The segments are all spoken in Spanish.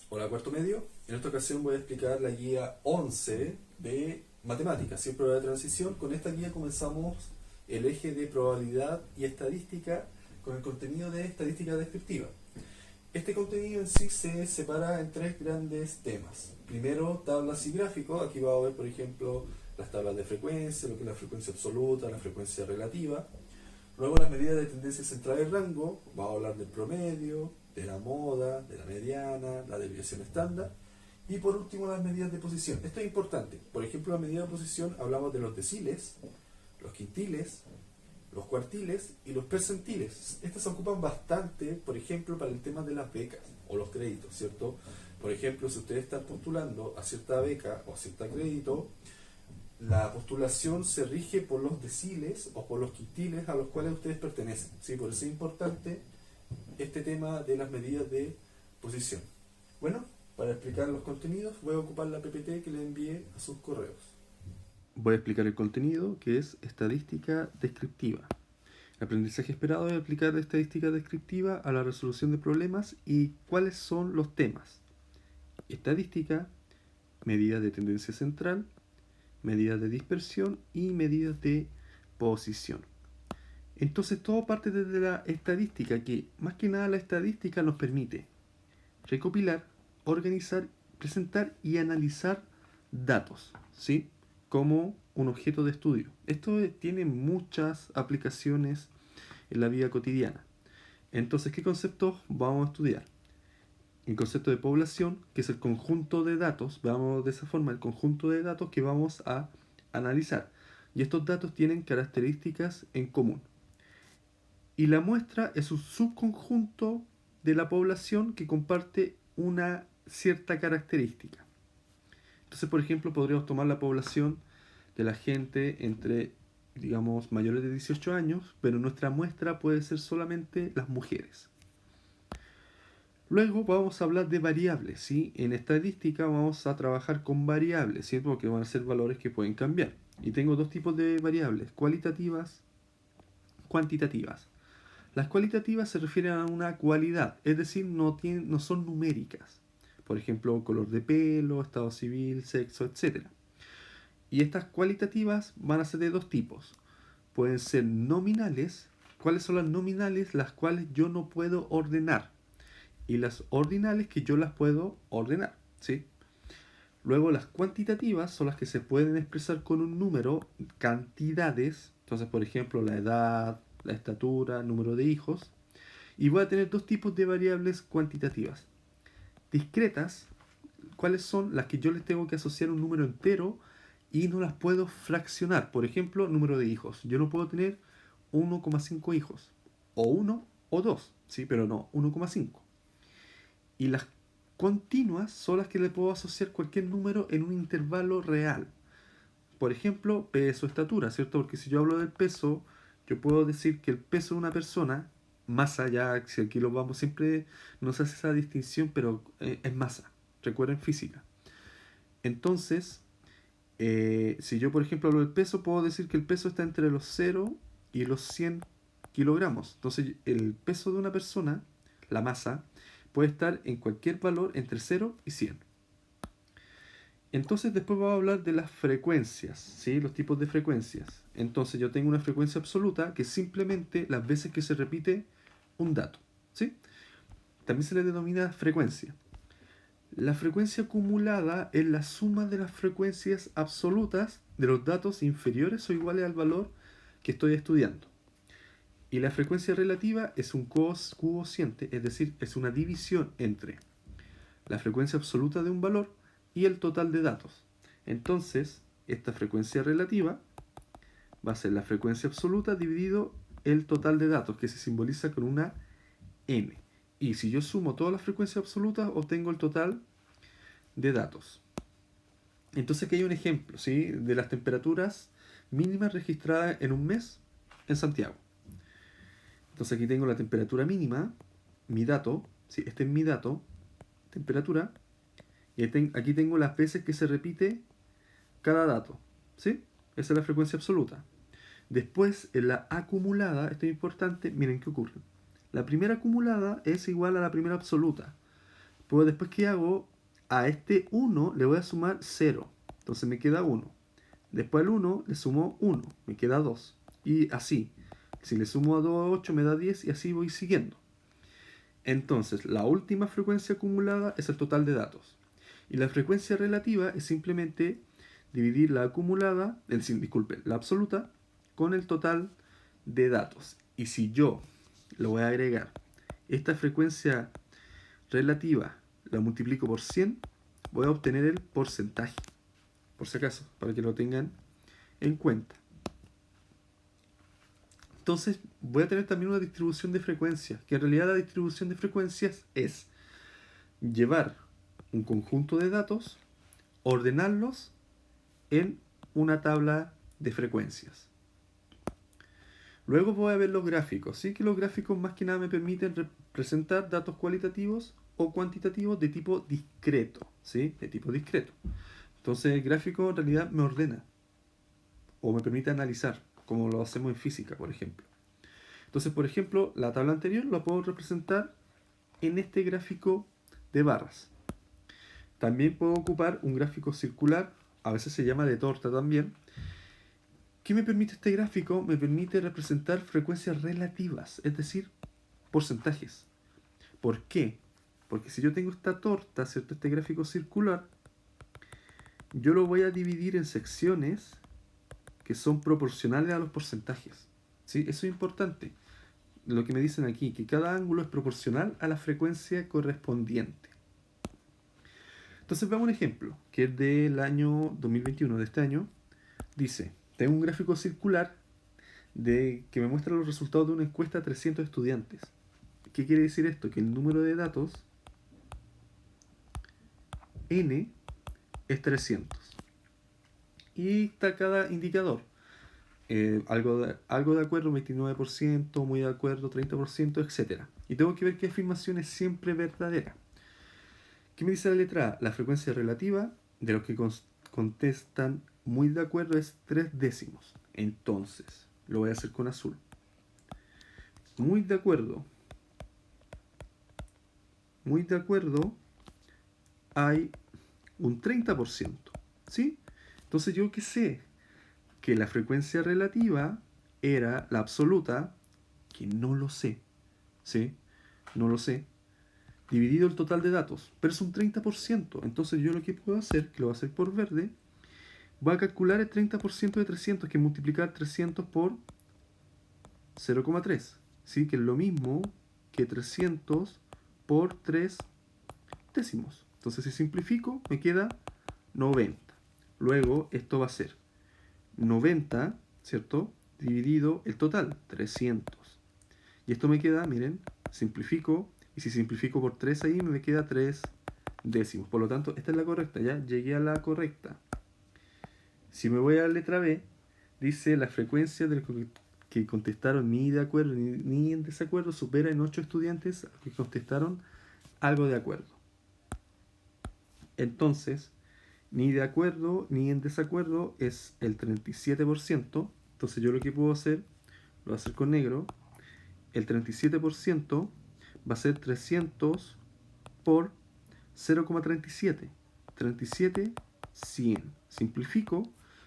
Hola, cuarto medio. En esta ocasión voy a explicar la guía 11 de matemáticas, sin prueba de transición. Con esta guía comenzamos el eje de probabilidad y estadística con el contenido de estadística descriptiva. Este contenido en sí se separa en tres grandes temas. Primero, tablas y gráficos. Aquí va a ver, por ejemplo, las tablas de frecuencia, lo que es la frecuencia absoluta, la frecuencia relativa. Luego las medidas de tendencia central y rango, vamos a hablar del promedio, de la moda, de la mediana, la desviación estándar. Y por último las medidas de posición. Esto es importante. Por ejemplo, la medida de posición hablamos de los deciles, los quintiles, los cuartiles y los percentiles. Estas se ocupan bastante, por ejemplo, para el tema de las becas o los créditos, ¿cierto? Por ejemplo, si ustedes están postulando a cierta beca o a cierto crédito, la postulación se rige por los deciles o por los quintiles a los cuales ustedes pertenecen. ¿Sí? Por eso es importante este tema de las medidas de posición. Bueno, para explicar los contenidos voy a ocupar la PPT que le envié a sus correos. Voy a explicar el contenido, que es estadística descriptiva. El aprendizaje esperado es aplicar estadística descriptiva a la resolución de problemas y cuáles son los temas. Estadística, medidas de tendencia central, medidas de dispersión y medidas de posición. Entonces todo parte desde la estadística, que más que nada la estadística nos permite recopilar, organizar, presentar y analizar datos, ¿sí? Como un objeto de estudio. Esto tiene muchas aplicaciones en la vida cotidiana. Entonces, ¿qué conceptos vamos a estudiar? El concepto de población, que es el conjunto de datos, veamos de esa forma, el conjunto de datos que vamos a analizar. Y estos datos tienen características en común. Y la muestra es un subconjunto de la población que comparte una cierta característica. Entonces, por ejemplo, podríamos tomar la población de la gente entre, digamos, mayores de 18 años, pero nuestra muestra puede ser solamente las mujeres. Luego vamos a hablar de variables, ¿sí? En estadística vamos a trabajar con variables, ¿sí? Porque van a ser valores que pueden cambiar. Y tengo dos tipos de variables, cualitativas, cuantitativas. Las cualitativas se refieren a una cualidad, es decir, no son numéricas. Por ejemplo, color de pelo, estado civil, sexo, etc. Y estas cualitativas van a ser de dos tipos. Pueden ser nominales. ¿Cuáles son las nominales? Las cuales yo no puedo ordenar. Y las ordinales que yo las puedo ordenar, ¿sí? Luego las cuantitativas son las que se pueden expresar con un número, cantidades. Entonces, por ejemplo, la edad, la estatura, número de hijos. Y voy a tener dos tipos de variables cuantitativas. Discretas, cuáles son las que yo les tengo que asociar un número entero y no las puedo fraccionar. Por ejemplo, número de hijos. Yo no puedo tener 1,5 hijos. O 1 o 2, ¿sí? Pero no, 1,5. Y las continuas son las que le puedo asociar cualquier número en un intervalo real. Por ejemplo, peso, estatura, ¿cierto? Porque si yo hablo del peso, yo puedo decir que el peso de una persona, masa ya, si aquí lo vamos, siempre nos hace esa distinción, pero es masa. Recuerden física. Entonces, si yo por ejemplo hablo del peso, puedo decir que el peso está entre los 0 y los 100 kilogramos. Entonces, el peso de una persona, la masa, puede estar en cualquier valor entre 0 y 100. Entonces después vamos a hablar de las frecuencias, ¿sí? Los tipos de frecuencias. Entonces yo tengo una frecuencia absoluta que es simplemente las veces que se repite un dato, ¿sí? También se le denomina frecuencia. La frecuencia acumulada es la suma de las frecuencias absolutas de los datos inferiores o iguales al valor que estoy estudiando. Y la frecuencia relativa es un cociente, es decir, es una división entre la frecuencia absoluta de un valor y el total de datos. Entonces, esta frecuencia relativa va a ser la frecuencia absoluta dividido el total de datos, que se simboliza con una n. Y si yo sumo todas las frecuencias absolutas, obtengo el total de datos. Entonces aquí hay un ejemplo, ¿sí? De las temperaturas mínimas registradas en un mes en Santiago. Entonces aquí tengo la temperatura mínima, mi dato, ¿sí? Este es mi dato, temperatura, y aquí tengo las veces que se repite cada dato, ¿sí? Esa es la frecuencia absoluta. Después, en la acumulada, esto es importante, miren qué ocurre. La primera acumulada es igual a la primera absoluta, Pues después, ¿qué hago? A este 1 le voy a sumar 0. Entonces me queda 1. Después al 1 le sumo 1. Me queda 2. Y así. Si le sumo a 2 a 8 me da 10 y así voy siguiendo. Entonces, la última frecuencia acumulada es el total de datos. Y la frecuencia relativa es simplemente dividir la acumulada, disculpe, la absoluta, con el total de datos. Y si yo lo voy a agregar, esta frecuencia relativa la multiplico por 100, voy a obtener el porcentaje. Por si acaso, para que lo tengan en cuenta. Entonces voy a tener también una distribución de frecuencias, que en realidad la distribución de frecuencias es llevar un conjunto de datos, ordenarlos en una tabla de frecuencias. Luego voy a ver los gráficos. Sí que los gráficos más que nada me permiten representar datos cualitativos o cuantitativos de tipo discreto. ¿Sí? De tipo discreto. Entonces el gráfico en realidad me ordena o me permite analizar, como lo hacemos en física, por ejemplo. Entonces, por ejemplo, la tabla anterior la puedo representar en este gráfico de barras. También puedo ocupar un gráfico circular, a veces se llama de torta también. ¿Qué me permite este gráfico? Me permite representar frecuencias relativas, es decir, porcentajes. ¿Por qué? Porque si yo tengo esta torta, ¿cierto? Este gráfico circular, yo lo voy a dividir en secciones que son proporcionales a los porcentajes. ¿Sí? Eso es importante. Lo que me dicen aquí, que cada ángulo es proporcional a la frecuencia correspondiente. Entonces veamos un ejemplo, que es del año 2021, de este año. Dice, tengo un gráfico circular que me muestra los resultados de una encuesta a 300 estudiantes. ¿Qué quiere decir esto? Que el número de datos, n, es 300. Y está cada indicador. Algo de acuerdo, 29%, muy de acuerdo, 30%, etc. Y tengo que ver qué afirmación es siempre verdadera. ¿Qué me dice la letra A? La frecuencia relativa de los que contestan muy de acuerdo es 3 décimos. Entonces, lo voy a hacer con azul. Muy de acuerdo. Muy de acuerdo hay un 30%. ¿Sí? Entonces yo que sé que la frecuencia relativa era la absoluta, que no lo sé. ¿Sí? No lo sé. Dividido el total de datos. Pero es un 30%. Entonces yo lo que puedo hacer, que lo voy a hacer por verde, voy a calcular el 30% de 300, que es multiplicar 300 por 0,3. ¿Sí? Que es lo mismo que 300 por 3 décimos. Entonces si simplifico, me queda 90. Luego esto va a ser 90, ¿cierto? Dividido el total, 300. Y esto me queda, miren, simplifico. Y si simplifico por 3 ahí, me queda 3 décimos. Por lo tanto, esta es la correcta, ¿ya? Llegué a la correcta. Si me voy a la letra B, dice la frecuencia de los que contestaron ni de acuerdo ni en desacuerdo supera en 8 estudiantes a los que contestaron algo de acuerdo. Entonces, ni de acuerdo ni en desacuerdo es el 37%. Entonces yo lo que puedo hacer, lo voy a hacer con negro. El 37% va a ser 300 por 0,37. 37, 100. Simplifico,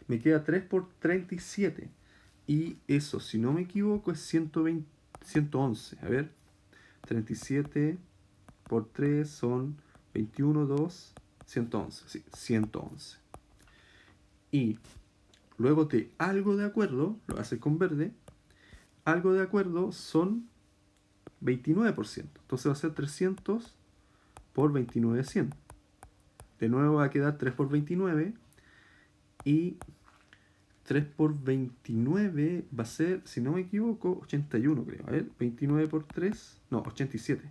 me queda 3 por 37. Y eso, si no me equivoco, es 120, 111. A ver, 37 por 3 son 21, 2, 111. Sí, 111. Y luego de algo de acuerdo, lo voy a hacer con verde, algo de acuerdo son 29%. Entonces va a ser 300 por 29, 100. De nuevo va a quedar 3 por 29. Y 3 por 29 va a ser, si no me equivoco, 81 creo. A ver, 29 por 3, no, 87.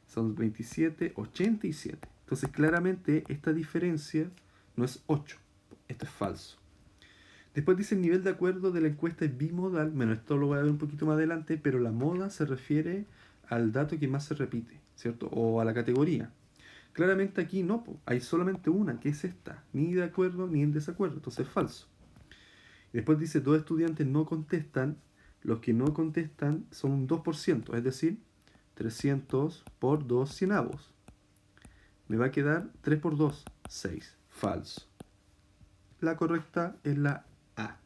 Son 27, 87. Entonces claramente esta diferencia no es 8. Esto es falso. Después dice el nivel de acuerdo de la encuesta es bimodal. Bueno, esto lo voy a ver un poquito más adelante, pero la moda se refiere al dato que más se repite, ¿cierto? O a la categoría. Claramente aquí no, hay solamente una, que es esta. Ni de acuerdo ni en desacuerdo. Entonces es falso. Y después dice, 2 estudiantes no contestan. Los que no contestan son un 2%, es decir, 300 por 2 cienavos. Me va a quedar 3 por 2, 6. Falso. La correcta es la A.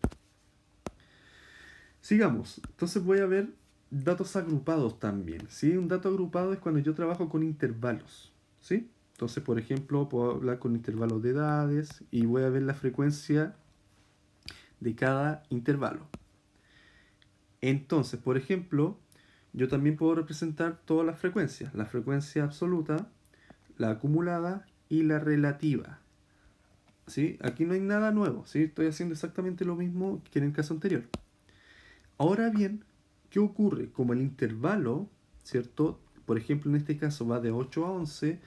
Sigamos. Entonces voy a ver datos agrupados también. ¿Sí? Un dato agrupado es cuando yo trabajo con intervalos. ¿Sí? Entonces, por ejemplo, puedo hablar con intervalos de edades y voy a ver la frecuencia de cada intervalo. Entonces, por ejemplo, yo también puedo representar todas las frecuencias. La frecuencia absoluta, la acumulada y la relativa. ¿Sí? Aquí no hay nada nuevo. ¿Sí? Estoy haciendo exactamente lo mismo que en el caso anterior. Ahora bien, ¿qué ocurre? Como el intervalo, ¿cierto? Por ejemplo, en este caso va de 8 a 11,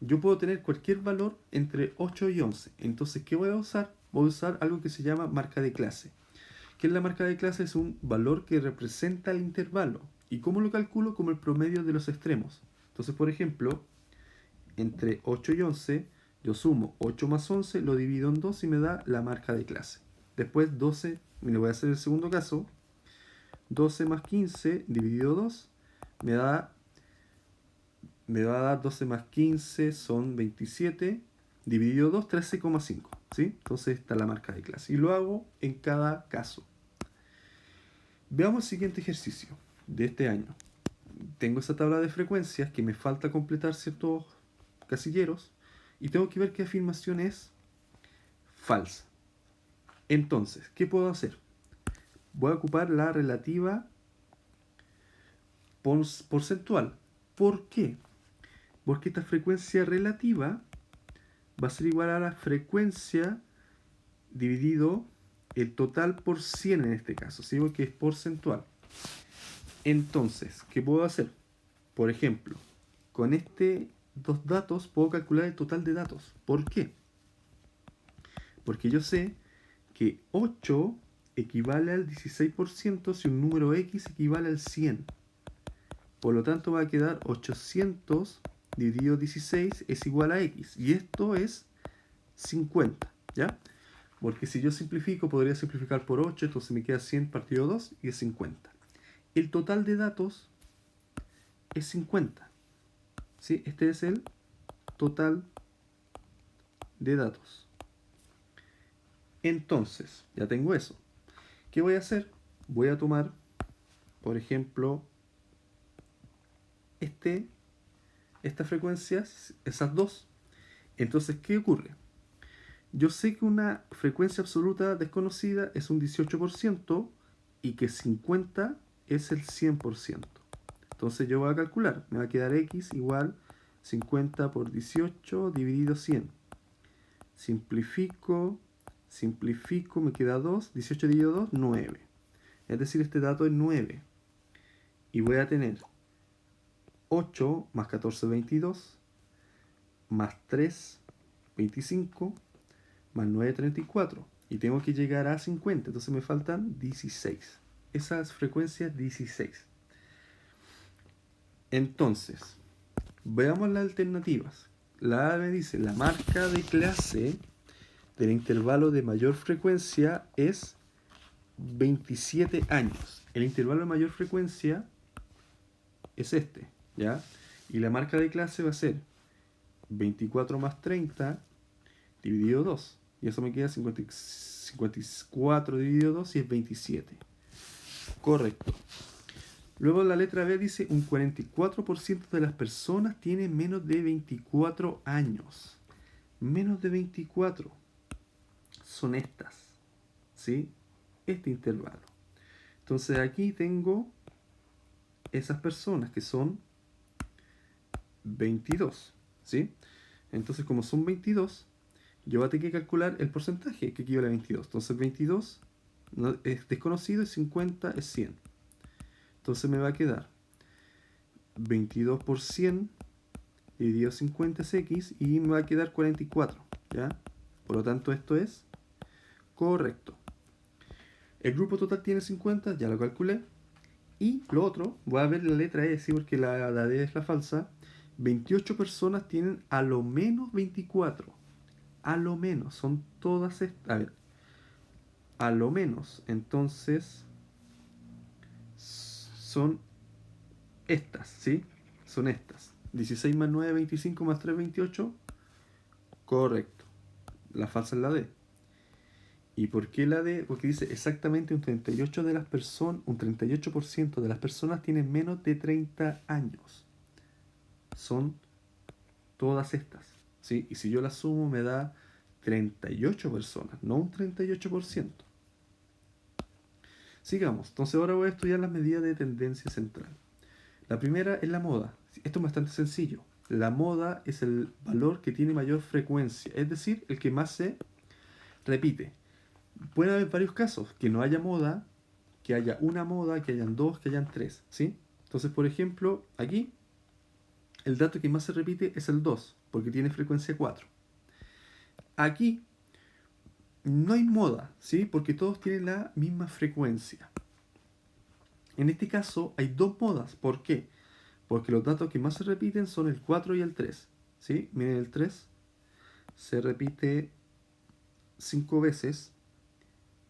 yo puedo tener cualquier valor entre 8 y 11. Entonces, ¿qué voy a usar? Voy a usar algo que se llama marca de clase. ¿Qué es la marca de clase? Es un valor que representa el intervalo. ¿Y cómo lo calculo? Como el promedio de los extremos. Entonces, por ejemplo, entre 8 y 11, yo sumo 8 más 11, lo divido en 2 y me da la marca de clase. Después 12, me lo voy a hacer el segundo caso. 12 más 15 dividido 2 me va a dar 12 más 15 son 27, dividido 2, 13,5. ¿Sí? Entonces está la marca de clase. Y lo hago en cada caso. Veamos el siguiente ejercicio de este año. Tengo esa tabla de frecuencias que me falta completar ciertos casilleros y tengo que ver qué afirmación es falsa. Entonces, ¿qué puedo hacer? Voy a ocupar la relativa porcentual. ¿Por qué? Porque esta frecuencia relativa va a ser igual a la frecuencia dividido el total por 100 en este caso, ¿sí? Porque es porcentual. Entonces, ¿qué puedo hacer? Por ejemplo, con estos dos datos puedo calcular el total de datos. ¿Por qué? Porque yo sé que 8 equivale al 16% si un número X equivale al 100. Por lo tanto va a quedar 800 dividido 16 es igual a X. Y esto es 50, ¿ya? Porque si yo simplifico, podría simplificar por 8, entonces me queda 100 partido 2 y es 50. El total de datos es 50. ¿Sí? Este es el total de datos. Entonces, ya tengo eso. ¿Qué voy a hacer? Voy a tomar, por ejemplo, estas frecuencias, esas dos. Entonces, ¿qué ocurre? Yo sé que una frecuencia absoluta desconocida es un 18% y que 50 es el 100%. Entonces yo voy a calcular, me va a quedar x igual 50 por 18 dividido 100. Simplifico, me queda 2, 18 dividido 2, 9. Es decir, este dato es 9. Y voy a tener 8 más 14, 22, más 3, 25, más 9, 34. Y tengo que llegar a 50, entonces me faltan 16. Esas frecuencias 16. Entonces, veamos las alternativas. La A me dice, la marca de clase del intervalo de mayor frecuencia es 27 años. El intervalo de mayor frecuencia es este, ¿ya? Y la marca de clase va a ser 24 más 30 dividido 2. Y eso me queda 54 dividido 2 y es 27. Correcto. Luego la letra B dice un 44% de las personas tienen menos de 24 años. Menos de 24 son estas. ¿Sí? Este intervalo. Entonces aquí tengo esas personas que son 22. ¿Sí? Entonces como son 22, yo voy a tener que calcular el porcentaje que equivale a 22. Entonces 22 es desconocido y 50 es 100. Entonces me va a quedar 22 por 100 dividido 50 es X y me va a quedar 44, ¿ya? Por lo tanto esto es correcto. El grupo total tiene 50, ya lo calculé. Y lo otro, voy a ver la letra E, ¿sí? Porque la D es la falsa. 28 personas tienen a lo menos 24. A lo menos, son todas estas. A ver, a lo menos, entonces son estas, ¿sí? Son estas. 16 más 9, 25 más 3, 28. Correcto. La falsa es la D. ¿Y por qué la D? Porque dice exactamente un 38% de las personas, un 38% de las personas tienen menos de 30 años. Son todas estas, ¿sí? Y si yo las sumo me da 38 personas, no un 38%. Sigamos. Entonces ahora voy a estudiar las medidas de tendencia central. La primera es la moda. Esto es bastante sencillo. La moda es el valor que tiene mayor frecuencia, es decir, el que más se repite. Pueden haber varios casos, que no haya moda, que haya una moda, que hayan dos, que hayan tres, ¿sí? Entonces, por ejemplo, aquí el dato que más se repite es el 2, porque tiene frecuencia 4. Aquí no hay moda, ¿sí? Porque todos tienen la misma frecuencia. En este caso hay dos modas. ¿Por qué? Porque los datos que más se repiten son el 4 y el 3. ¿Sí? Miren, el 3 se repite 5 veces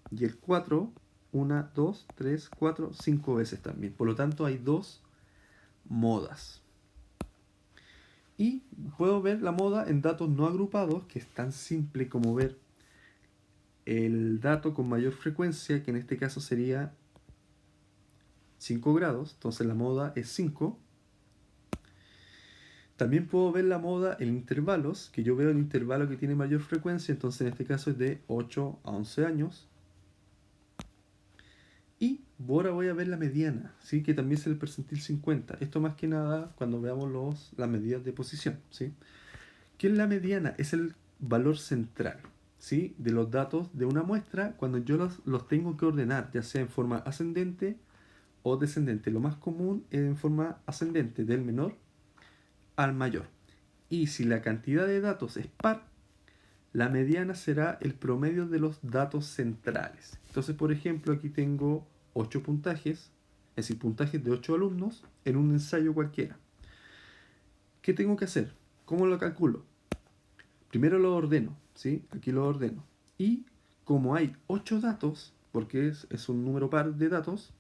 y el 4, 1, 2, 3, 4, 5 veces también. Por lo tanto hay dos modas. Y puedo ver la moda en datos no agrupados, que es tan simple como ver el dato con mayor frecuencia, que en este caso sería 5 grados. Entonces la moda es 5. También puedo ver la moda en intervalos, que yo veo el intervalo que tiene mayor frecuencia, entonces en este caso es de 8 a 11 años. Y ahora voy a ver la mediana, ¿sí? Que también es el percentil 50. Esto más que nada cuando veamos las medidas de posición, ¿sí? ¿Qué es la mediana? Es el valor central, ¿sí? De los datos de una muestra cuando yo los tengo que ordenar, ya sea en forma ascendente o descendente. Lo más común es en forma ascendente, del menor al mayor. Y si la cantidad de datos es par, la mediana será el promedio de los datos centrales. Entonces, por ejemplo, aquí tengo 8 puntajes, es decir, puntajes de 8 alumnos en un ensayo cualquiera. ¿Qué tengo que hacer? ¿Cómo lo calculo? Primero lo ordeno, ¿sí? Aquí lo ordeno. Y como hay 8 datos, porque es un número par de datos,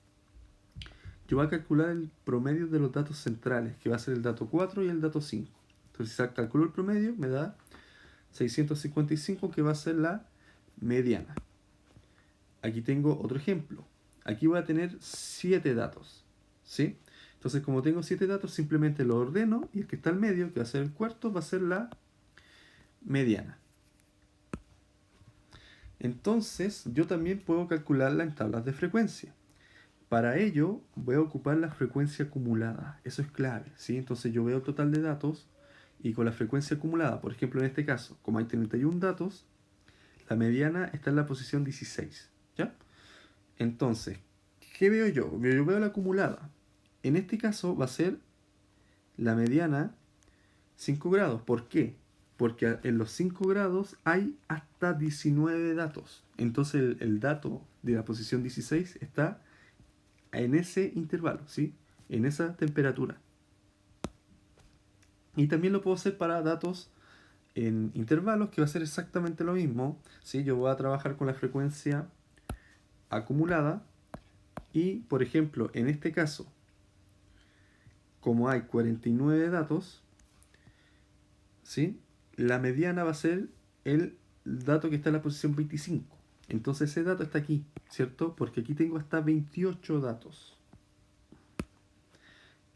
yo voy a calcular el promedio de los datos centrales, que va a ser el dato 4 y el dato 5. Entonces, si calculo el promedio, me da 655, que va a ser la mediana. Aquí tengo otro ejemplo. Aquí voy a tener 7 datos, ¿sí? Entonces, como tengo 7 datos, simplemente lo ordeno y el que está al medio, que va a ser el cuarto, va a ser la mediana. Entonces, yo también puedo calcularla en tablas de frecuencia. Para ello, voy a ocupar la frecuencia acumulada. Eso es clave, ¿sí? Entonces, yo veo el total de datos y con la frecuencia acumulada, por ejemplo, en este caso, como hay 31 datos, la mediana está en la posición 16, ¿ya? Entonces, ¿qué veo yo? Yo veo la acumulada. En este caso va a ser la mediana 5 grados. ¿Por qué? Porque en los 5 grados hay hasta 19 datos. Entonces el dato de la posición 16 está en ese intervalo, ¿sí? En esa temperatura. Y también lo puedo hacer para datos en intervalos, que va a ser exactamente lo mismo, ¿sí? Yo voy a trabajar con la frecuencia acumulada y, por ejemplo, en este caso, como hay 49 datos, ¿sí? La mediana va a ser el dato que está en la posición 25. Entonces ese dato está aquí, ¿cierto? Porque aquí tengo hasta 28 datos.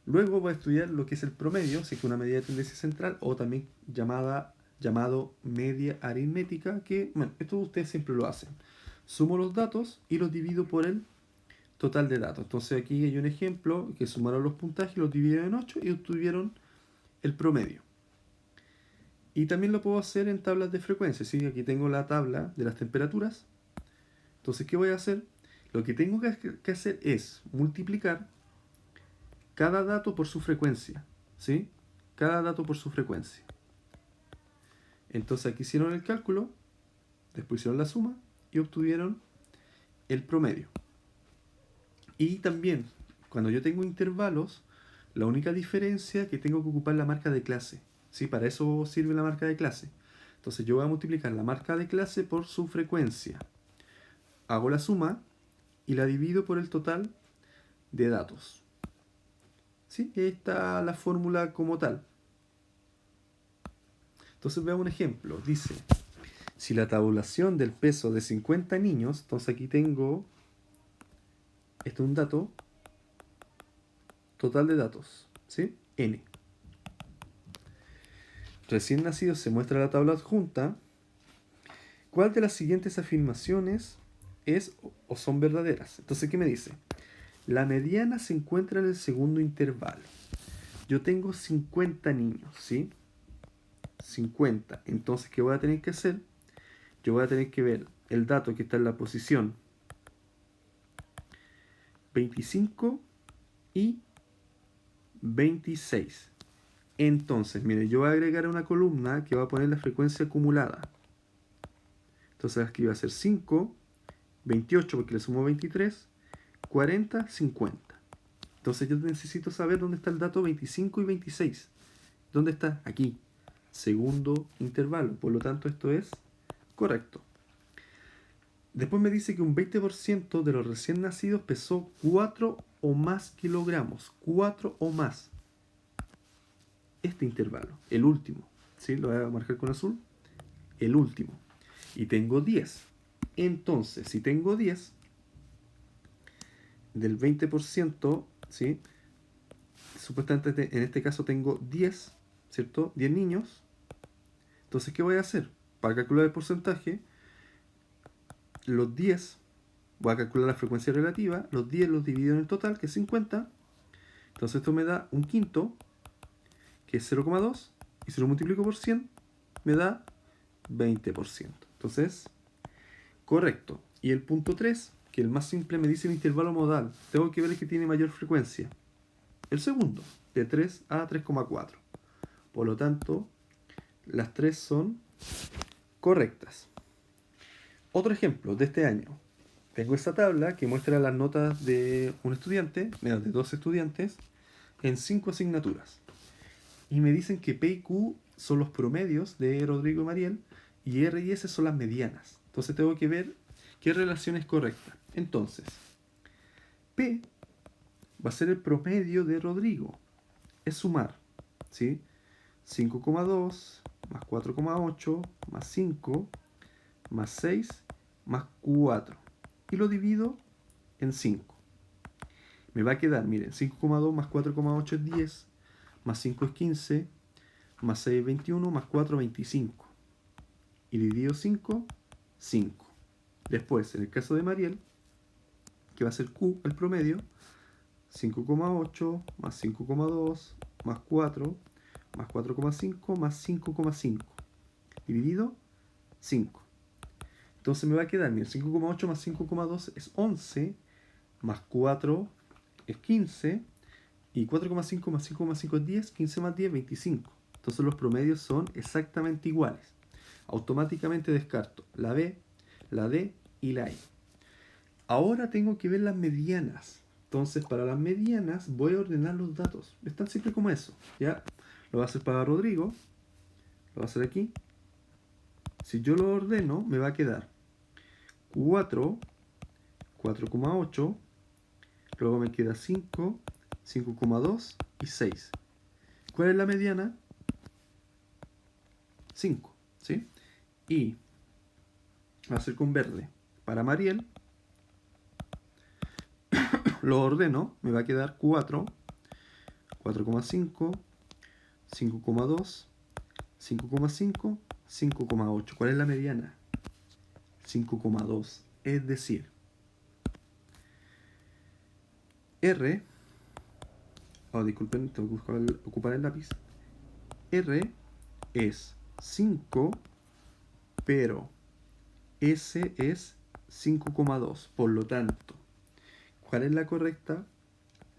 Luego voy a estudiar lo que es el promedio, si es que una medida de tendencia central, o también llamado media aritmética, que, bueno, esto ustedes siempre lo hacen. Sumo los datos y los divido por el total de datos. Entonces aquí hay un ejemplo que sumaron los puntajes, los dividieron en 8 y obtuvieron el promedio. Y también lo puedo hacer en tablas de frecuencia, ¿sí? Aquí tengo la tabla de las temperaturas. Entonces, ¿qué voy a hacer? Lo que tengo que hacer es multiplicar cada dato por su frecuencia, ¿sí? Cada dato por su frecuencia. Entonces aquí hicieron el cálculo, después hicieron la suma y obtuvieron el promedio. Y también, cuando yo tengo intervalos, la única diferencia es que tengo que ocupar la marca de clase, ¿sí? Para eso sirve la marca de clase. Entonces yo voy a multiplicar la marca de clase por su frecuencia. Hago la suma y la divido por el total de datos. ¿Sí? Ahí está la fórmula como tal. Entonces veamos un ejemplo. Dice, si la tabulación del peso de 50 niños, entonces aquí tengo, esto es un dato, total de datos, ¿sí? N. Recién nacidos se muestra la tabla adjunta. ¿Cuál de las siguientes afirmaciones es o son verdaderas? Entonces, ¿qué me dice? La mediana se encuentra en el segundo intervalo. Yo tengo 50 niños, ¿sí? 50. Entonces, ¿qué voy a tener que hacer? Yo voy a tener que ver el dato que está en la posición 25 y 26. Entonces, mire, yo voy a agregar una columna que va a poner la frecuencia acumulada. Entonces aquí va a ser 5, 28 porque le sumo 23, 40, 50. Entonces yo necesito saber dónde está el dato 25 y 26. ¿Dónde está? Aquí. Segundo intervalo. Por lo tanto, esto es correcto. Después me dice que un 20% de los recién nacidos pesó 4 o más kilogramos. 4 o más. Este intervalo, el último. ¿Sí? Lo voy a marcar con azul. El último. Y tengo 10. Entonces, si tengo 10, del 20%, ¿sí? Supuestamente en este caso tengo 10, ¿cierto? 10 niños. Entonces, ¿qué voy a hacer? Para calcular el porcentaje, los 10, voy a calcular la frecuencia relativa, los 10 los divido en el total, que es 50. Entonces esto me da un quinto, que es 0,2, y si lo multiplico por 100, me da 20%. Entonces, correcto. Y el punto 3, que el más simple, me dice el intervalo modal. Tengo que ver el que tiene mayor frecuencia. El segundo, de 3 a 3,4. Por lo tanto, las tres son correctas. Otro ejemplo de este año. Tengo esta tabla que muestra las notas de un estudiante, de dos estudiantes, en 5 asignaturas. Y me dicen que P y Q son los promedios de Rodrigo y Mariel, y R y S son las medianas. Entonces tengo que ver qué relación es correcta. Entonces, P va a ser el promedio de Rodrigo. Es sumar, ¿sí? 5,2 más 4,8 más 5 más 6 más 4. Y lo divido en 5. Me va a quedar, miren, 5,2 más 4,8 es 10, más 5 es 15, más 6 es 21, más 4 25. Y dividido 5, 5. Después, en el caso de Mariel, que va a ser Q, el promedio, 5,8 más 5,2 más 4 más 4,5 más 5,5. Dividido 5. Entonces me va a quedar, mira, 5,8 más 5,2 es 11, más 4 es 15, y 4,5 más 5,5 es 10, 15 más 10, 25. Entonces los promedios son exactamente iguales. Automáticamente descarto la B, la D y la E. Ahora tengo que ver las medianas. Entonces para las medianas voy a ordenar los datos. Es tan simple como eso. ¿Ya? Lo voy a hacer para Rodrigo. Lo voy a hacer aquí. Si yo lo ordeno, me va a quedar 4, 4,8, luego me queda 5, 5,2 y 6. ¿Cuál es la mediana? 5, ¿sí? Y va a ser con verde. Para Mariel, lo ordeno, me va a quedar 4, 4,5, 5,2, 5,5, 5,8. ¿Cuál es la mediana? 5,2. Es decir, R, disculpen, tengo que ocupar el lápiz. R es 5, pero S es 5,2. Por lo tanto, ¿cuál es la correcta?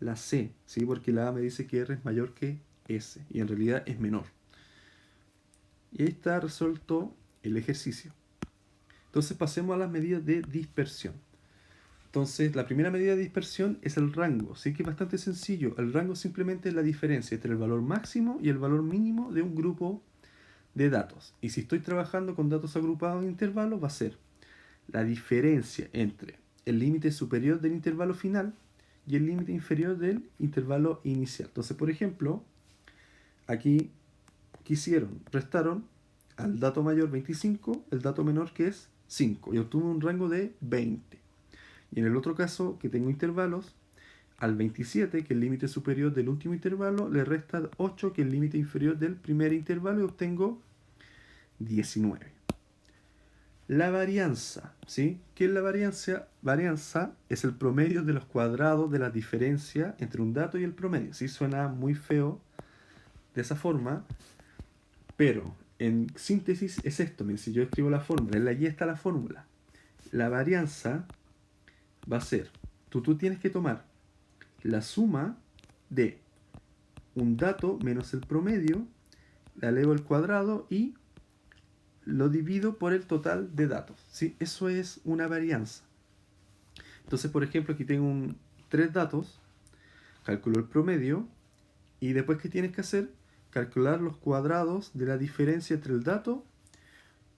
La C, ¿sí? Porque la A me dice que R es mayor que S, y en realidad es menor. Y ahí está resuelto el ejercicio. Entonces pasemos a las medidas de dispersión. Entonces, la primera medida de dispersión es el rango, ¿sí? Que es bastante sencillo. El rango simplemente es la diferencia entre el valor máximo y el valor mínimo de un grupo de datos. Y si estoy trabajando con datos agrupados en intervalos, va a ser la diferencia entre el límite superior del intervalo final y el límite inferior del intervalo inicial. Entonces, por ejemplo, aquí, ¿qué hicieron? Restaron al dato mayor 25, el dato menor que es 5, y obtuve un rango de 20. Y en el otro caso, que tengo intervalos, al 27, que es el límite superior del último intervalo, le resta 8, que es el límite inferior del primer intervalo, y obtengo 19. La varianza, ¿sí? ¿Qué es la varianza? Varianza es el promedio de los cuadrados de la diferencia entre un dato y el promedio. Sí, suena muy feo de esa forma, pero en síntesis es esto. Miren, si yo escribo la fórmula, en la guía está la fórmula. La varianza va a ser, tú tienes que tomar la suma de un dato menos el promedio, la elevo al cuadrado y lo divido por el total de datos, ¿sí? Eso es una varianza. Entonces, por ejemplo, aquí tengo 3 datos, calculo el promedio, y después, ¿qué tienes que hacer? Calcular los cuadrados de la diferencia entre el dato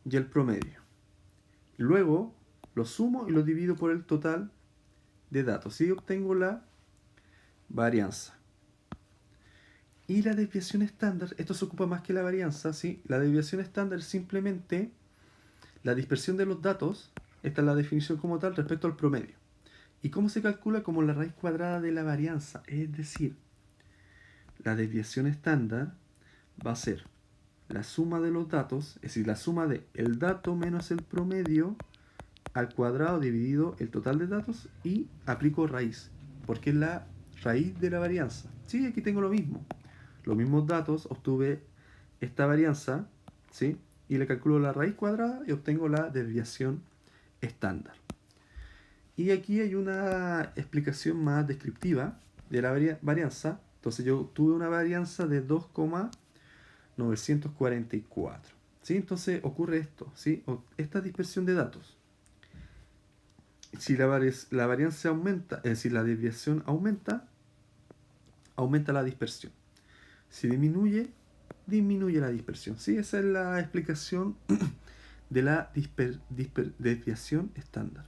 y el promedio. Luego, lo sumo y lo divido por el total de datos, y obtengo la varianza. Y la desviación estándar, esto se ocupa más que la varianza, ¿sí? La desviación estándar es simplemente la dispersión de los datos, esta es la definición como tal respecto al promedio. ¿Y cómo se calcula? Como la raíz cuadrada de la varianza, es decir, la desviación estándar va a ser la suma de los datos, es decir, la suma de el dato menos el promedio al cuadrado dividido el total de datos, y aplico raíz, porque es la raíz de la varianza. Sí, aquí tengo lo mismo. Los mismos datos, obtuve esta varianza, ¿sí? Y le calculo la raíz cuadrada y obtengo la desviación estándar. Y aquí hay una explicación más descriptiva de la varianza. Entonces yo tuve una varianza de 2,944. ¿Sí? Entonces ocurre esto, ¿sí? Esta dispersión de datos. Si la varianza aumenta, es decir, la desviación aumenta, aumenta la dispersión. Si disminuye, disminuye la dispersión. ¿Sí? Esa es la explicación de la desviación estándar.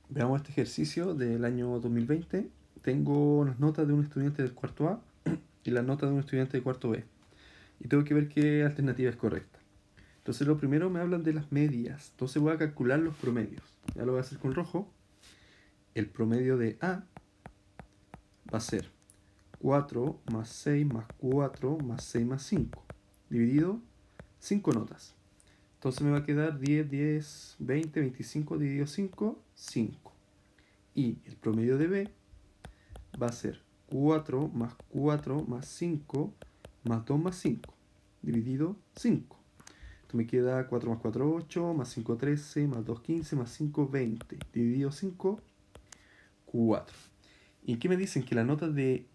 Veamos este ejercicio del año 2020. Tengo las notas de un estudiante del cuarto A y las notas de un estudiante de cuarto B. Y tengo que ver qué alternativa es correcta. Entonces lo primero me hablan de las medias. Entonces voy a calcular los promedios. Ya lo voy a hacer con rojo. El promedio de A va a ser 4 más 6 más 4 más 6 más 5. Dividido 5 notas. Entonces me va a quedar 10, 10, 20, 25 dividido 5, 5. Y el promedio de B va a ser 4 más 4 más 5 más 2 más 5. Dividido 5. Esto me queda 4 más 4, 8, más 5, 13, más 2, 15, más 5, 20. Dividido 5, 4. ¿Y qué me dicen? Que la nota del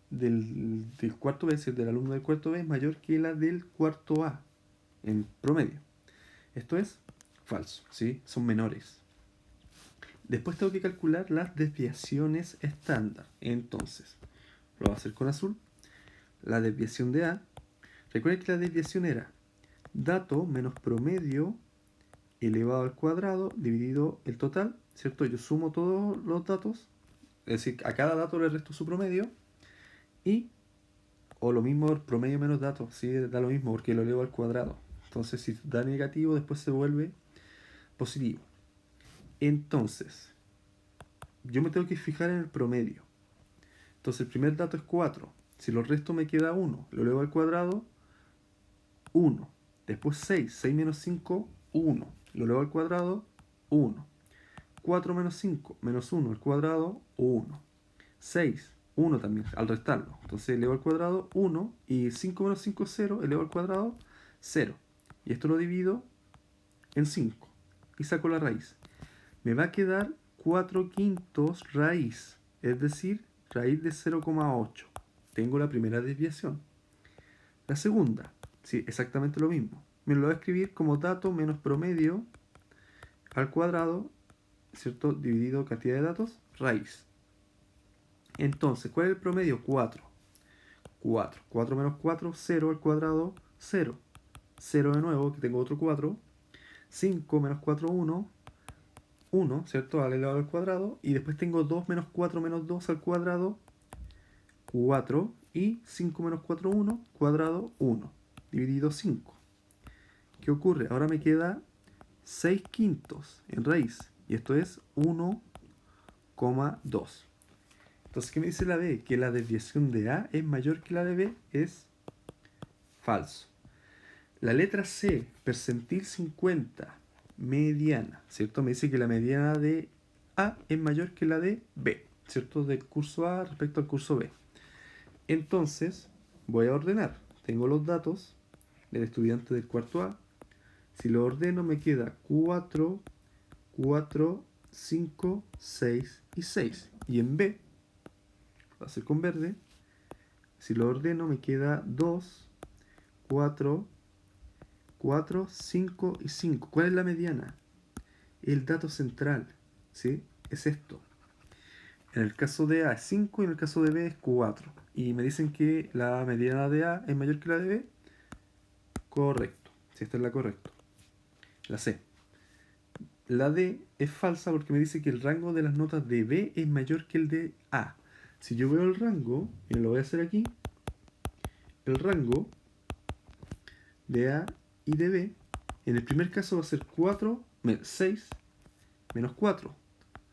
cuarto B, es decir, del alumno del cuarto B, es mayor que la del cuarto A en promedio. Esto es falso, ¿sí? Son menores. Después tengo que calcular las desviaciones estándar. Entonces, lo voy a hacer con azul. La desviación de A. Recuerden que la desviación era dato menos promedio elevado al cuadrado dividido el total, ¿cierto? Yo sumo todos los datos, es decir, a cada dato le resto su promedio, o lo mismo, el promedio menos datos, ¿sí? Da lo mismo porque lo elevo al cuadrado. Entonces, si da negativo, después se vuelve positivo. Entonces, yo me tengo que fijar en el promedio. Entonces, el primer dato es 4. Si lo resto me queda 1. Lo elevo al cuadrado, 1. Después 6. 6 menos 5, 1. Lo elevo al cuadrado, 1. 4 menos 5, menos 1 al cuadrado, 1. 6, 1 también, al restarlo. Entonces elevo al cuadrado, 1. Y 5 menos 5 es 0. Elevo al cuadrado, 0. Y esto lo divido en 5. Y saco la raíz. Me va a quedar 4 quintos raíz. Es decir, raíz de 0,8. Tengo la primera desviación. La segunda, sí, exactamente lo mismo. Me lo voy a escribir como dato menos promedio al cuadrado, ¿cierto? Dividido cantidad de datos, raíz. Entonces, ¿cuál es el promedio? 4. 4. 4 menos 4, 0 al cuadrado, 0. 0 de nuevo, que tengo otro 4. 5 menos 4, 1. 1, ¿cierto? Al elevado al cuadrado. Y después tengo 2 menos 4 menos 2 al cuadrado, 4. Y 5 menos 4, 1, cuadrado, 1. Dividido 5. ¿Qué ocurre? Ahora me queda 6 quintos en raíz. Y esto es 1,2. Entonces, ¿qué me dice la B? Que la desviación de A es mayor que la de B. Es falso. La letra C, percentil 50, mediana, ¿cierto? Me dice que la mediana de A es mayor que la de B, ¿cierto? Del curso A respecto al curso B. Entonces, voy a ordenar. Tengo los datos del estudiante del cuarto A. Si lo ordeno, me queda 4, 4, 5, 6 y 6. Y en B, va a ser con verde. Si lo ordeno, me queda 2, 4, 4, 5 y 5. ¿Cuál es la mediana? El dato central, ¿sí? Es esto. En el caso de A es 5 y en el caso de B es 4. Y me dicen que la mediana de A es mayor que la de B. Correcto. Si esta es la correcta. La C. La D es falsa porque me dice que el rango de las notas de B es mayor que el de A. Si yo veo el rango, y lo voy a hacer aquí, el rango de A y de B, en el primer caso va a ser 6 menos 4,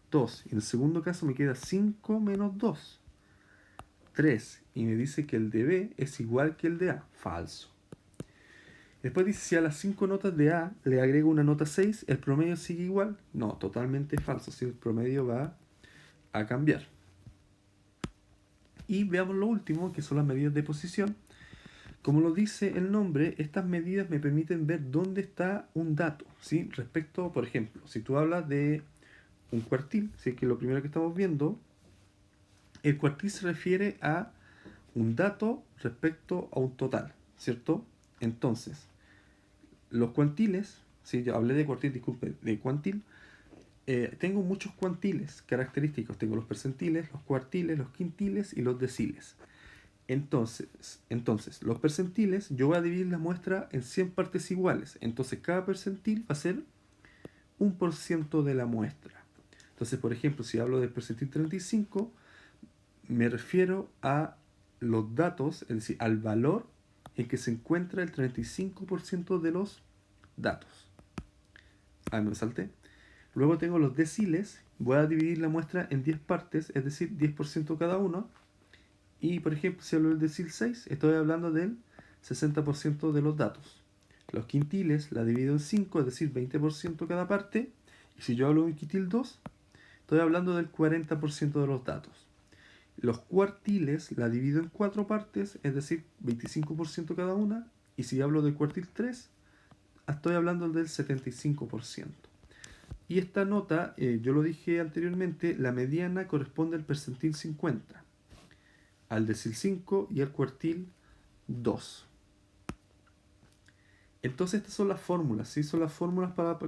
2. Y en el segundo caso me queda 5 menos 2, 3. Y me dice que el de B es igual que el de A. Falso. Después dice, si a las 5 notas de A le agrego una nota 6, ¿el promedio sigue igual? No, totalmente falso. Si el promedio va a cambiar. Y veamos lo último, que son las medidas de posición. Como lo dice el nombre, estas medidas me permiten ver dónde está un dato, ¿sí? Respecto, por ejemplo, si tú hablas de un cuartil, ¿sí? Que es lo primero que estamos viendo, el cuartil se refiere a un dato respecto a un total, ¿cierto? Entonces, los cuantiles, ¿sí? Ya hablé de cuartil, disculpe, de cuantil. Tengo muchos cuantiles característicos. Tengo los percentiles, los cuartiles, los quintiles y los deciles. Entonces, los percentiles, yo voy a dividir la muestra en 100 partes iguales. Entonces, cada percentil va a ser 1% de la muestra. Entonces, por ejemplo, si hablo del percentil 35, me refiero a los datos, es decir, al valor en que se encuentra el 35% de los datos. Me salté. Luego tengo los deciles, voy a dividir la muestra en 10 partes, es decir, 10% cada uno. Y por ejemplo, si hablo del decil 6, estoy hablando del 60% de los datos. Los quintiles la divido en 5, es decir, 20% cada parte. Y si yo hablo de un quintil 2, estoy hablando del 40% de los datos. Los cuartiles la divido en 4 partes, es decir, 25% cada una. Y si hablo del cuartil 3, estoy hablando del 75%. Y esta nota, yo lo dije anteriormente, la mediana corresponde al percentil 50, al decil 5 y al cuartil 2. Entonces estas son las fórmulas, ¿sí? Son las fórmulas para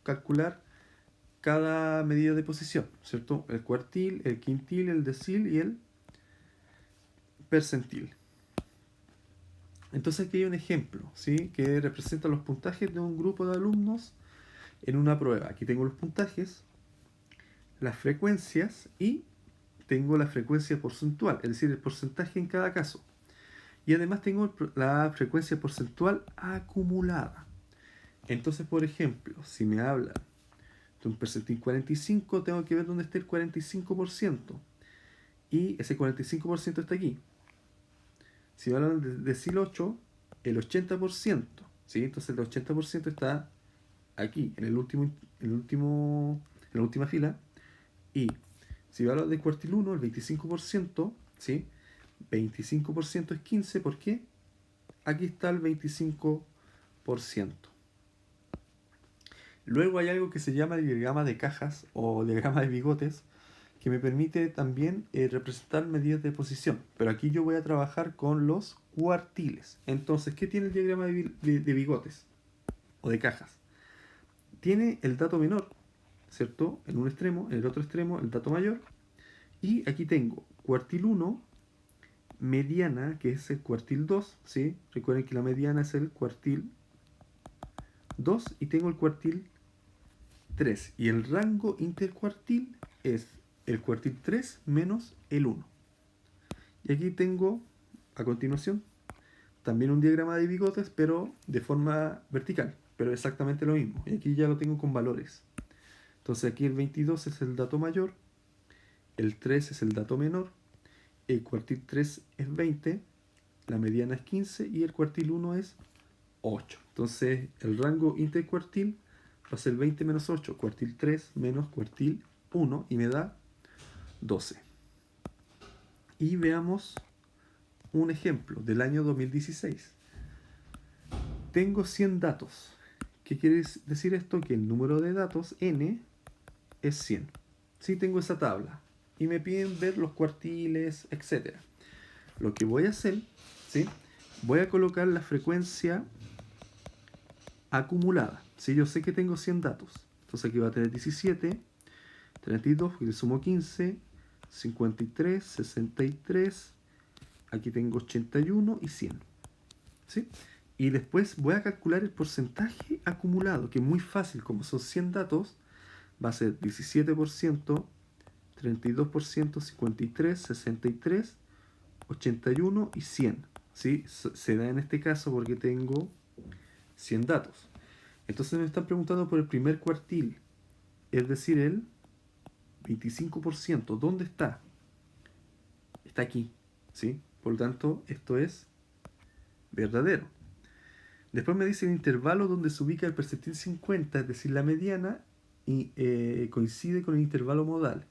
calcular cada medida de posición, ¿cierto? El cuartil, el quintil, el decil y el percentil. Entonces aquí hay un ejemplo, ¿sí? Que representa los puntajes de un grupo de alumnos en una prueba. Aquí tengo los puntajes, las frecuencias y tengo la frecuencia porcentual, es decir, el porcentaje en cada caso. Y además tengo la frecuencia porcentual acumulada. Entonces, por ejemplo, si me hablan de un percentil 45, tengo que ver dónde está el 45%. Y ese 45% está aquí. Si me hablan de decil 8, el 80%. ¿Sí? Entonces el 80% está aquí, en la última fila. Y si me hablan de cuartil 1, el 25%, ¿sí? 25% es 15, ¿por qué? Aquí está el 25%. Luego hay algo que se llama diagrama de cajas o diagrama de bigotes, que me permite también representar medidas de posición. Pero aquí yo voy a trabajar con los cuartiles. Entonces, ¿qué tiene el diagrama de bigotes o de cajas? Tiene el dato menor, ¿cierto? En un extremo, en el otro extremo el dato mayor. Y aquí tengo cuartil 1, mediana, que es el cuartil 2, ¿sí? Recuerden que la mediana es el cuartil 2 y tengo el cuartil 3. Y el rango intercuartil es el cuartil 3 menos el 1. Y aquí tengo, a continuación, también un diagrama de bigotes, pero de forma vertical. pero exactamente lo mismo. Y aquí ya lo tengo con valores. Entonces aquí el 22 es el dato mayor, el 3 es el dato menor, el cuartil 3 es 20, la mediana es 15 y el cuartil 1 es 8. Entonces el rango intercuartil va a ser 20 menos 8, cuartil 3 menos cuartil 1 y me da 12. Y veamos un ejemplo del año 2016. Tengo 100 datos. ¿Qué quiere decir esto? Que el número de datos n es 100. Sí, tengo esa tabla y me piden ver los cuartiles, etc. Lo que voy a hacer, ¿sí? Voy a colocar la frecuencia acumulada. Si yo sé que tengo 100 datos, entonces aquí va a tener 17, 32, porque le sumo 15, 53, 63, aquí tengo 81 y 100. ¿Sí? Y después voy a calcular el porcentaje acumulado, que es muy fácil, como son 100 datos, va a ser 17%, 32%, 53, 63, 81 y 100. ¿Sí? Se da en este caso porque tengo 100 datos. Entonces me están preguntando por el primer cuartil, es decir, el 25%. ¿Dónde está? Está aquí. ¿Sí? Por lo tanto, esto es verdadero. Después me dice el intervalo donde se ubica el percentil 50, es decir, la mediana, y coincide con el intervalo modal.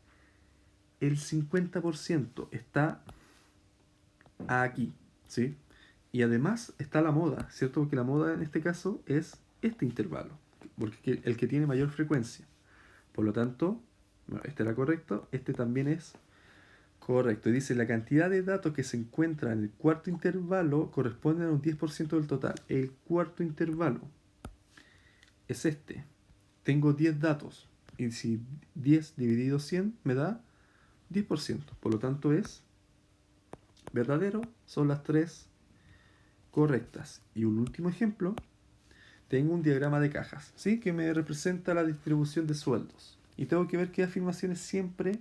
El 50% está aquí, ¿sí? Y además está la moda, ¿cierto? Porque la moda en este caso es este intervalo, porque el que tiene mayor frecuencia. Por lo tanto, bueno, este era correcto, este también es correcto. Y dice, la cantidad de datos que se encuentra en el cuarto intervalo corresponde a un 10% del total. El cuarto intervalo es este. Tengo 10 datos. Y si 10 dividido 100 me da 10%. Por lo tanto es verdadero. Son las tres correctas. Y un último ejemplo. Tengo un diagrama de cajas, ¿sí? Que me representa la distribución de sueldos. Y tengo que ver qué afirmación es siempre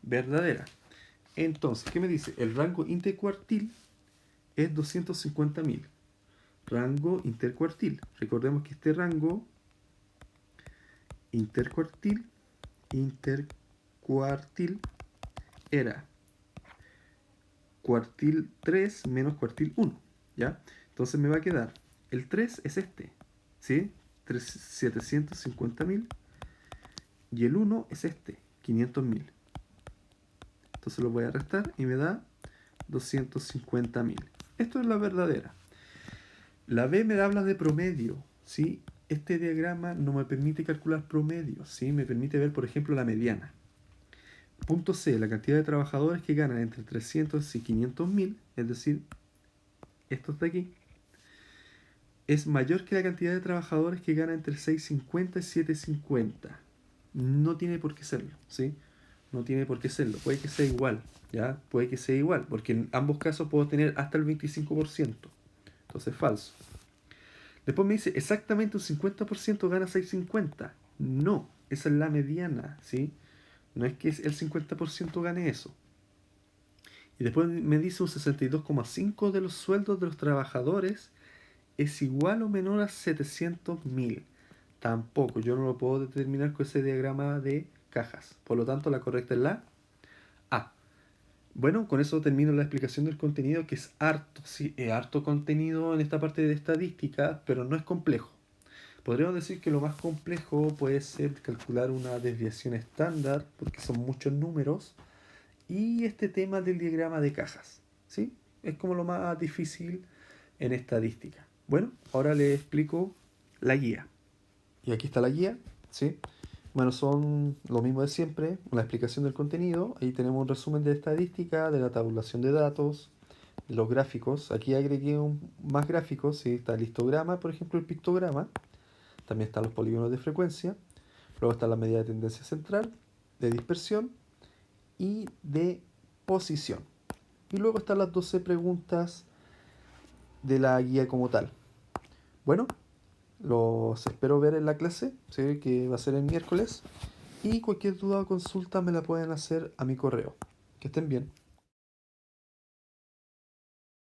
verdadera. Entonces, ¿qué me dice? El rango intercuartil es 250.000. Rango intercuartil. Recordemos que este rango intercuartil era cuartil 3 menos cuartil 1, ¿ya? Entonces me va a quedar, el 3 es este, ¿sí? 750.000 y el 1 es este, 500.000. Entonces lo voy a restar y me da 250.000. Esto es la verdadera. La B me habla de promedio, ¿sí? Este diagrama no me permite calcular promedio, ¿sí? Me permite ver, por ejemplo, la mediana. Punto C, la cantidad de trabajadores que ganan entre 300 y 500.000, es decir, estos de aquí, es mayor que la cantidad de trabajadores que ganan entre 650 y 750. No tiene por qué serlo, ¿sí? No tiene por qué serlo. Puede que sea igual, ¿ya? Puede que sea igual, porque en ambos casos puedo tener hasta el 25%. Entonces, falso. Después me dice, exactamente un 50% gana 650. No, esa es la mediana, ¿sí? No es que el 50% gane eso. Y después me dice un 62,5% de los sueldos de los trabajadores es igual o menor a 700.000. Tampoco, yo no lo puedo determinar con ese diagrama de cajas. Por lo tanto, la correcta es la A. Bueno, con eso termino la explicación del contenido, que es harto, sí, es harto contenido en esta parte de estadística, pero no es complejo. Podríamos decir que lo más complejo puede ser calcular una desviación estándar, porque son muchos números, y este tema del diagrama de cajas, ¿sí? Es como lo más difícil en estadística. Bueno, ahora les explico la guía. Y aquí está la guía, ¿sí? Bueno, son lo mismo de siempre, una explicación del contenido. Ahí tenemos un resumen de estadística, de la tabulación de datos, los gráficos. Aquí agregué más gráficos, ¿sí? Está el histograma, por ejemplo, el pictograma. También están los polígonos de frecuencia. Luego está la medida de tendencia central, de dispersión y de posición. Y luego están las 12 preguntas de la guía como tal. Bueno, los espero ver en la clase, ¿sí? Que va a ser el miércoles. Y cualquier duda o consulta me la pueden hacer a mi correo. Que estén bien.